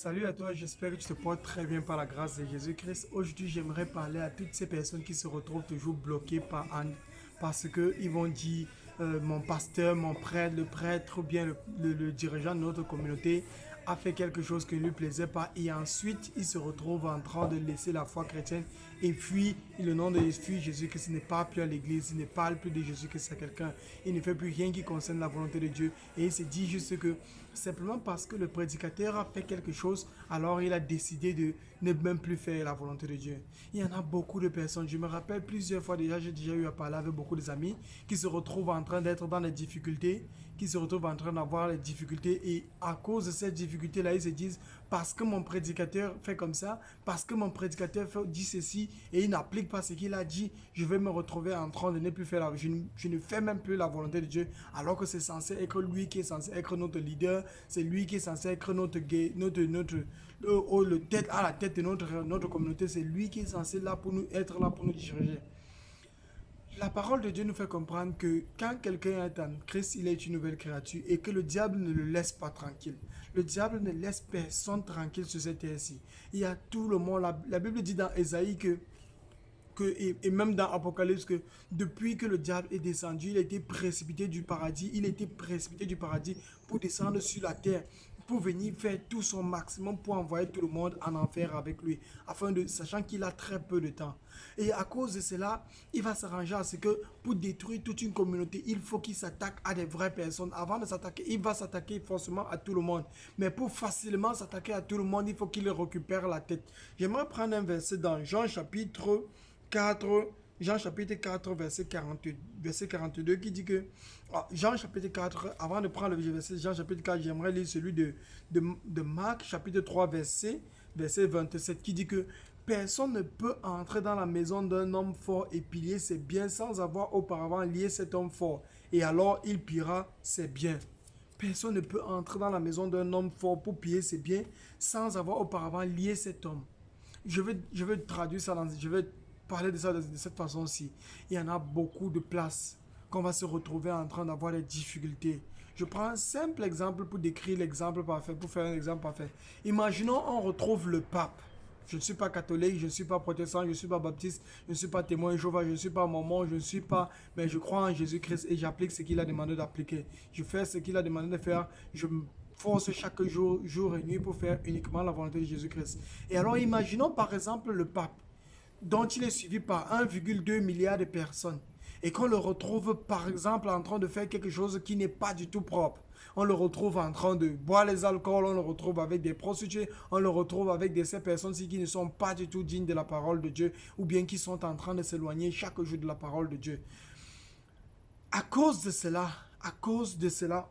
Salut à toi, j'espère que tu te portes très bien par la grâce de Jésus-Christ. Aujourd'hui, j'aimerais parler à toutes ces personnes qui se retrouvent toujours bloquées parce qu'ils vont dire mon pasteur, mon prêtre, le prêtre ou bien le dirigeant de notre communauté a fait quelque chose qui ne lui plaisait pas et ensuite il se retrouve en train de laisser la foi chrétienne et fuit le nom de Jésus-Christ. Il ne parle plus à l'église, il ne parle plus de Jésus-Christ à quelqu'un, il ne fait plus rien qui concerne la volonté de Dieu et il se dit juste que simplement parce que le prédicateur a fait quelque chose, alors il a décidé de ne même plus faire la volonté de Dieu. Il y en a beaucoup de personnes, je me rappelle plusieurs fois déjà, j'ai déjà eu à parler avec beaucoup d'amis qui se retrouvent en train d'être dans les difficultés, qui se retrouvent en train d'avoir les difficultés et à cause de ces difficultés-là, ils se disent parce que mon prédicateur fait comme ça, parce que mon prédicateur dit ceci et il n'applique pas ce qu'il a dit, je vais me retrouver en train de ne plus faire je ne fais même plus la volonté de Dieu alors que c'est censé être lui qui est censé être notre leader, c'est lui qui est censé être le tête à la tête de notre communauté, c'est lui qui est censé être là pour nous diriger. La parole de Dieu nous fait comprendre que quand quelqu'un est en Christ, il est une nouvelle créature et que le diable ne le laisse pas tranquille. Le diable ne laisse personne tranquille sur cette terre-ci. Il y a tout le monde. La Bible dit dans Ésaïe et même dans Apocalypse que depuis que le diable est descendu, il a été précipité du paradis, il a été précipité du paradis pour descendre sur la terre, pour venir faire tout son maximum pour envoyer tout le monde en enfer avec lui, sachant qu'il a très peu de temps. Et à cause de cela, il va s'arranger à ce que pour détruire toute une communauté, il faut qu'il s'attaque à des vraies personnes. Avant de s'attaquer, il va s'attaquer forcément à tout le monde. Mais pour facilement s'attaquer à tout le monde, il faut qu'il récupère la tête. J'aimerais prendre un verset dans Jean chapitre 4, Jean chapitre 4, verset 42 qui dit que, Jean chapitre 4, avant de prendre le verset Jean chapitre 4, j'aimerais lire celui de Marc chapitre 3, verset 27 qui dit que personne ne peut entrer dans la maison d'un homme fort et piller ses biens sans avoir auparavant lié cet homme fort. Et alors il pillera ses biens. Personne ne peut entrer dans la maison d'un homme fort pour piller ses biens sans avoir auparavant lié cet homme. Je vais traduire ça, je vais parler de ça de cette façon-ci. Il y en a beaucoup de places qu'on va se retrouver en train d'avoir des difficultés. Je prends un simple exemple pour décrire l'exemple parfait, pour faire un exemple parfait. Imaginons on retrouve le pape. Je ne suis pas catholique, je ne suis pas protestant, je ne suis pas baptiste, je ne suis pas témoin Jéhovah, je ne suis pas mormon, je ne suis pas... Mais je crois en Jésus-Christ et j'applique ce qu'il a demandé d'appliquer. Je fais ce qu'il a demandé de faire. Je me force chaque jour, jour et nuit pour faire uniquement la volonté de Jésus-Christ. Et alors imaginons par exemple le pape dont il est suivi par 1,2 milliard de personnes et qu'on le retrouve par exemple en train de faire quelque chose qui n'est pas du tout propre. On le retrouve en train de boire les alcools, on le retrouve avec des prostituées, on le retrouve avec ces personnes-ci qui ne sont pas du tout dignes de la parole de Dieu ou bien qui sont en train de s'éloigner chaque jour de la parole de Dieu. À cause de cela,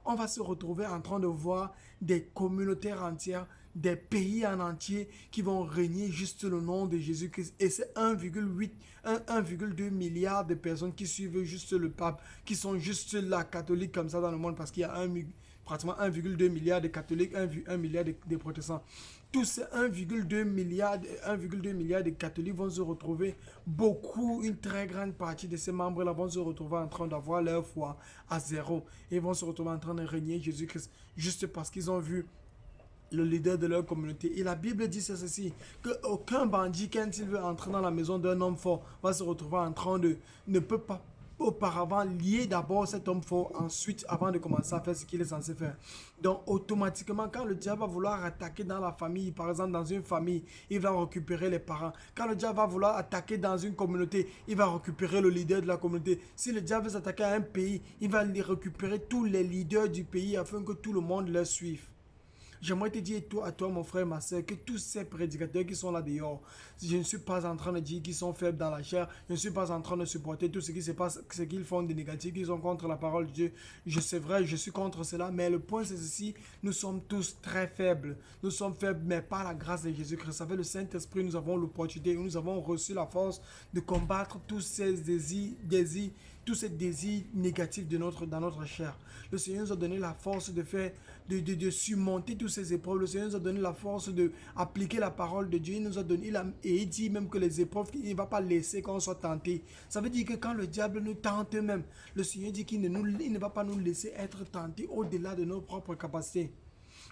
on va se retrouver en train de voir des communautés entières, des pays en entier qui vont régner juste le nom de Jésus-Christ. Et c'est 1,2 milliard de personnes qui suivent juste le pape, qui sont juste là, catholiques comme ça dans le monde, parce qu'il y a pratiquement 1,2 milliard de catholiques, 1 milliard de protestants. Tous ces 1,2 milliard, de catholiques vont se retrouver, une très grande partie de ces membres-là vont se retrouver en train d'avoir leur foi à zéro. Et vont se retrouver en train de régner Jésus-Christ juste parce qu'ils ont vu le leader de leur communauté. Et la Bible dit ceci, qu'aucun bandit, quand il veut entrer dans la maison d'un homme fort, va se retrouver en train ne peut pas auparavant lier d'abord cet homme fort, ensuite avant de commencer à faire ce qu'il est censé faire. Donc automatiquement, quand le diable va vouloir attaquer dans la famille, par exemple dans une famille, il va récupérer les parents. Quand le diable va vouloir attaquer dans une communauté, il va récupérer le leader de la communauté. Si le diable veut s'attaquer à un pays, il va récupérer tous les leaders du pays afin que tout le monde le suive. J'aimerais te dire à toi, mon frère, ma soeur, que tous ces prédicateurs qui sont là dehors, je ne suis pas en train de dire qu'ils sont faibles dans la chair, je ne suis pas en train de supporter tout ce qui se passe, ce qu'ils font de négatif, qu'ils sont contre la parole de Dieu. C'est vrai, je suis contre cela, mais le point c'est ceci, nous sommes tous très faibles. Nous sommes faibles, mais par la grâce de Jésus-Christ. Avec le Saint-Esprit, nous avons l'opportunité, nous avons reçu la force de combattre tous ces tous ces désirs négatifs dans notre chair. Le Seigneur nous a donné la force de surmonter toutes ces épreuves. Le Seigneur nous a donné la force d'appliquer la parole de Dieu. Il nous a donné, et il dit même que les épreuves, il ne va pas laisser qu'on soit tenté. Ça veut dire que quand le diable nous tente même, le Seigneur dit qu'il ne va pas nous laisser être tentés au-delà de nos propres capacités.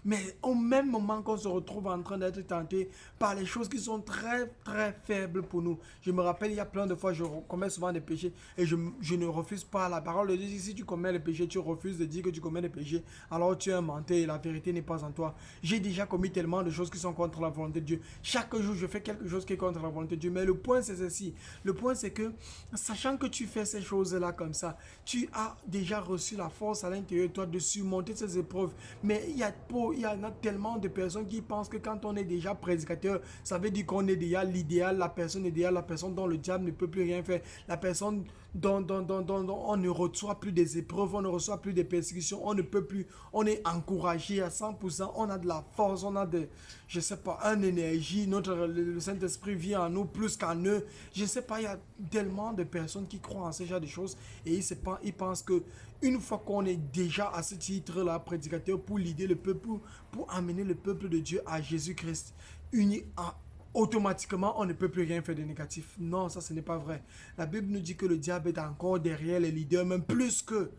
Mais au même moment qu'on se retrouve en train d'être tenté par les choses qui sont très très faibles pour nous. Je me rappelle, il y a plein de fois, je commets souvent des péchés et je ne refuse pas. La parole de Dieu dit, si tu commets le péché, tu refuses de dire que tu commets des péchés, alors tu es un menteur et la vérité n'est pas en toi. J'ai déjà commis tellement de choses qui sont contre la volonté de Dieu. Chaque jour, je fais quelque chose qui est contre la volonté de Dieu. Mais le point, c'est ceci. Le point, c'est que, sachant que tu fais ces choses-là comme ça, tu as déjà reçu la force à l'intérieur de toi de surmonter ces épreuves. Mais il y en a tellement de personnes qui pensent que quand on est déjà prédicateur, ça veut dire qu'on est déjà l'idéal, la personne idéale, la personne dont le diable ne peut plus rien faire, la personne dont on ne reçoit plus des épreuves, on ne reçoit plus des persécutions, on ne peut plus, on est encouragé à 100%, on a de la force, on a de, je sais pas, une énergie, le Saint-Esprit vient en nous plus qu'en eux. Je sais pas, il y a tellement de personnes qui croient en ce genre de choses et ils pensent que une fois qu'on est déjà à ce titre-là, prédicateur pour l'idée le peuple, pour amener le peuple de Dieu à Jésus-Christ, uni à automatiquement, on ne peut plus rien faire de négatif. Non, ça, ce n'est pas vrai. La Bible nous dit que le diable est encore derrière les leaders, même plus que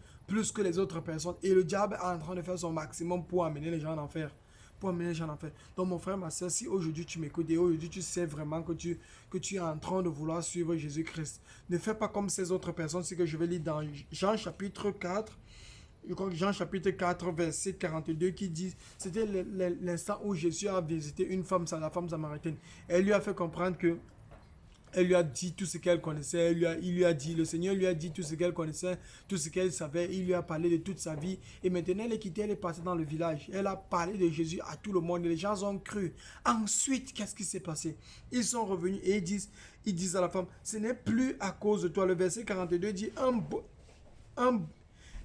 les autres personnes. Et le diable est en train de faire son maximum pour amener les gens en enfer. Pour amener les gens en enfer. Donc, mon frère, ma soeur, si aujourd'hui tu m'écoutes et aujourd'hui tu sais vraiment que tu es en train de vouloir suivre Jésus-Christ, ne fais pas comme ces autres personnes. C'est que je vais lire dans Jean chapitre 4. Je crois que Jean chapitre 4, verset 42 qui dit, c'était l'instant où Jésus a visité une femme, la femme samaritaine. Elle lui a fait comprendre que, elle lui a dit tout ce qu'elle connaissait, il lui a dit, le Seigneur lui a dit tout ce qu'elle connaissait, tout ce qu'elle savait, il lui a parlé de toute sa vie. Et maintenant elle est quittée, elle est passée dans le village. Elle a parlé de Jésus à tout le monde, et les gens ont cru. Ensuite, qu'est-ce qui s'est passé? Ils sont revenus et ils disent à la femme, ce n'est plus à cause de toi. Le verset 42 dit,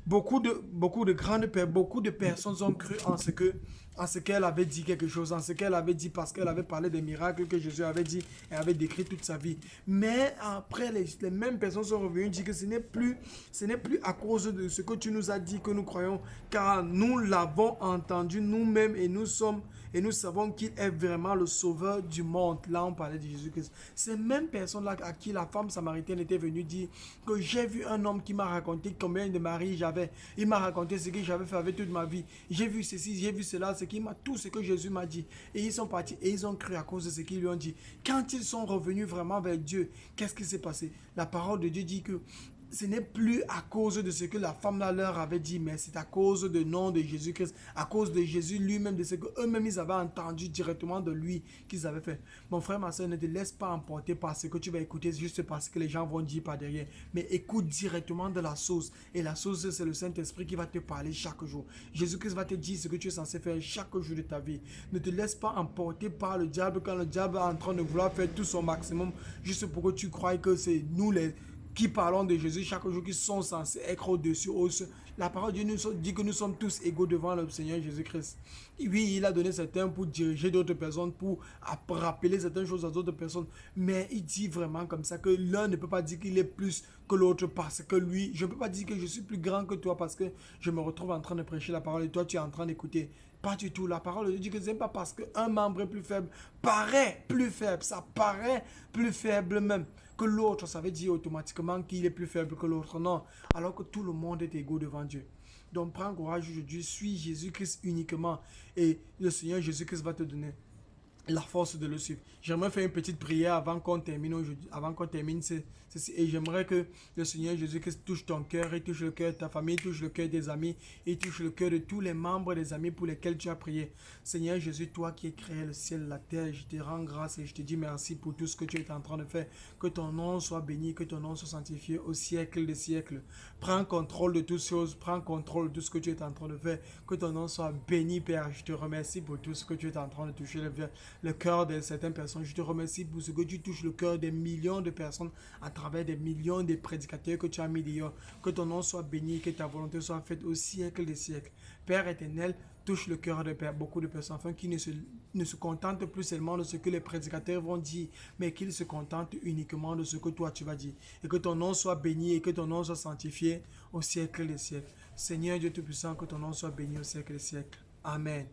beaucoup de beaucoup de personnes ont cru en ce qu'elle avait dit quelque chose, en ce qu'elle avait dit parce qu'elle avait parlé des miracles que Jésus avait dit et avait décrit toute sa vie. Mais après, les mêmes personnes sont revenues et disent que ce n'est plus à cause de ce que tu nous as dit que nous croyons, car nous l'avons entendu nous-mêmes et nous savons qu'il est vraiment le sauveur du monde. Là, on parlait de Jésus-Christ. Ces mêmes personnes-là à qui la femme samaritaine était venue dire que j'ai vu un homme qui m'a raconté combien de maris j'avais. Il m'a raconté ce que j'avais fait avec toute ma vie. J'ai vu ceci, j'ai vu cela, tout ce que Jésus m'a dit. Et ils sont partis et ils ont cru à cause de ce qu'ils lui ont dit. Quand ils sont revenus vraiment vers Dieu, qu'est-ce qui s'est passé? La parole de Dieu dit que ce n'est plus à cause de ce que la femme là leur avait dit, mais c'est à cause du nom de Jésus-Christ, à cause de Jésus lui-même, de ce qu'eux-mêmes ils avaient entendu directement de lui qu'ils avaient fait. Mon frère, ma soeur, ne te laisse pas emporter par ce que tu vas écouter juste parce que les gens vont dire par derrière, mais écoute directement de la source. Et la source, c'est le Saint-Esprit qui va te parler chaque jour. Jésus-Christ va te dire ce que tu es censé faire chaque jour de ta vie. Ne te laisse pas emporter par le diable quand le diable est en train de vouloir faire tout son maximum juste pour que tu crois que c'est nous qui parlons de Jésus chaque jour, qui sont censés être au-dessus. La parole de Dieu nous dit que nous sommes tous égaux devant le Seigneur Jésus-Christ. Oui, il a donné certains pour diriger d'autres personnes, pour rappeler certaines choses à d'autres personnes. Mais il dit vraiment comme ça que l'un ne peut pas dire qu'il est plus que l'autre parce que lui, je ne peux pas dire que je suis plus grand que toi parce que je me retrouve en train de prêcher la parole et toi tu es en train d'écouter. Pas du tout. La parole de Dieu dit que ce n'est pas parce qu'un membre est plus faible, paraît plus faible, ça paraît plus faible même que l'autre, ça veut dire automatiquement qu'il est plus faible que l'autre. Non, alors que tout le monde est égaux devant Dieu. Donc prends courage aujourd'hui, suis Jésus-Christ uniquement et le Seigneur Jésus-Christ va te donner la force de le suivre. J'aimerais faire une petite prière avant qu'on termine aujourd'hui, avant qu'on termine ceci. Et j'aimerais que le Seigneur Jésus-Christ touche ton cœur, et touche le cœur de ta famille, touche le cœur des amis, et touche le cœur de tous les membres des amis pour lesquels tu as prié. Seigneur Jésus, toi qui as créé le ciel, la terre, je te rends grâce et je te dis merci pour tout ce que tu es en train de faire. Que ton nom soit béni, que ton nom soit sanctifié au siècle des siècles. Prends contrôle de toutes choses, prends contrôle de tout ce que tu es en train de faire. Que ton nom soit béni, Père. Je te remercie pour tout ce que tu es en train de toucher le cœur de certaines personnes. Je te remercie pour ce que tu touches le cœur des millions de personnes à travers des millions de prédicateurs que tu as mis dehors. Que ton nom soit béni, que ta volonté soit faite au siècle des siècles. Père éternel, touche le cœur de beaucoup de personnes afin qu'ils ne se contentent plus seulement de ce que les prédicateurs vont dire, mais qu'ils se contentent uniquement de ce que toi tu vas dire. Et que ton nom soit béni et que ton nom soit sanctifié au siècle des siècles. Seigneur Dieu Tout-Puissant, que ton nom soit béni au siècle des siècles. Amen.